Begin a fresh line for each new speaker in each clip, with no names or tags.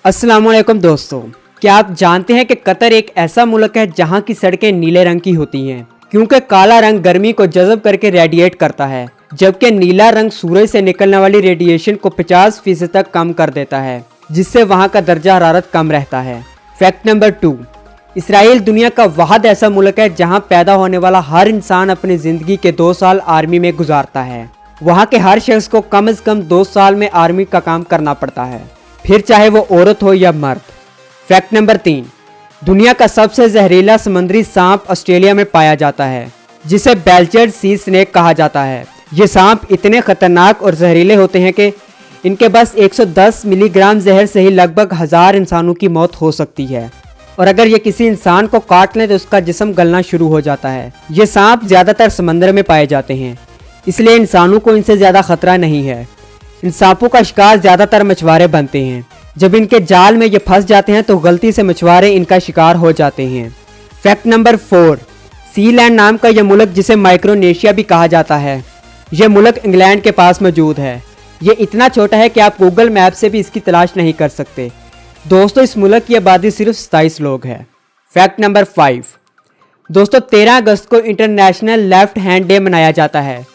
अस्सलामुअलैकुम दोस्तों, क्या आप जानते हैं कि कतर एक ऐसा मुल्क है जहां की सड़कें नीले रंग की होती हैं क्योंकि काला रंग गर्मी को जज़ब करके रेडिएट करता है, जबकि नीला रंग सूरज से निकलने वाली रेडिएशन को 50% तक कम कर देता है, जिससे वहां का दर्जा हरारत कम रहता है। फैक्ट नंबर 2, इसराइल दुनिया का वाहिद ऐसा मुल्क है जहां पैदा होने वाला हर इंसान अपनी ज़िंदगी के 2 साल आर्मी में गुजारता है। वहां के हर शख्स को कम से कम 2 साल में आर्मी का काम करना पड़ता है, फिर चाहे वो औरत हो या मर्द। फैक्ट नंबर 3, दुनिया का सबसे जहरीला समुद्री सांप ऑस्ट्रेलिया में पाया जाता है, जिसे बेल्चर्ड सी स्नेक कहा जाता है। ये सांप इतने खतरनाक और जहरीले होते हैं कि इनके बस 110 मिलीग्राम जहर से ही लगभग 1000 इंसानों की मौत हो सकती है, और अगर ये किसी इंसान को काट लें तो उसका जिस्म गलना शुरू हो जाता है। ये सांप ज़्यादातर समंदर में पाए जाते हैं, इसलिए इंसानों को इनसे ज़्यादा खतरा नहीं है। इन सांपों का शिकार ज़्यादातर मछुआरे बनते हैं। जब इनके जाल में ये फंस जाते हैं तो गलती से मछुआरे इनका शिकार हो जाते हैं। फैक्ट नंबर 4, सीलैंड नाम का यह मुल्क, जिसे माइक्रोनेशिया भी कहा जाता है, यह मुल्क इंग्लैंड के पास मौजूद है। ये इतना छोटा है कि आप गूगल मैप से भी इसकी तलाश नहीं कर सकते। दोस्तों, इस मुल्क की आबादी सिर्फ 27 लोग है। फैक्ट नंबर 5, दोस्तों 13 अगस्त को इंटरनेशनल लेफ्ट हैंड डे मनाया जाता है।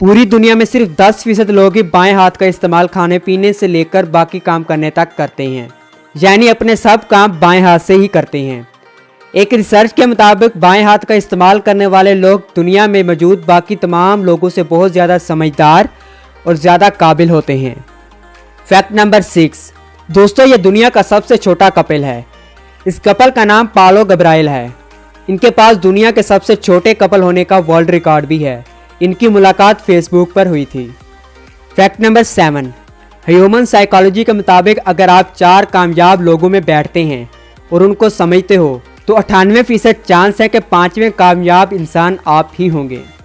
पूरी दुनिया में सिर्फ 10% लोग ही बाएं हाथ का इस्तेमाल खाने पीने से लेकर बाकी काम करने तक करते हैं, यानी अपने सब काम बाएं हाथ से ही करते हैं। एक रिसर्च के मुताबिक बाएं हाथ का इस्तेमाल करने वाले लोग दुनिया में मौजूद बाकी तमाम लोगों से बहुत ज़्यादा समझदार और ज़्यादा काबिल होते हैं। फैक्ट नंबर 6, दोस्तों ये दुनिया का सबसे छोटा कपल है। इस कपल का नाम पालो गब्रायल है। इनके पास दुनिया के सबसे छोटे कपल होने का वर्ल्ड रिकॉर्ड भी है। इनकी मुलाकात फेसबुक पर हुई थी। फैक्ट नंबर 7, ह्यूमन साइकोलॉजी के मुताबिक अगर आप 4 कामयाब लोगों में बैठते हैं और उनको समझते हो तो 98% चांस है कि 5वें कामयाब इंसान आप ही होंगे।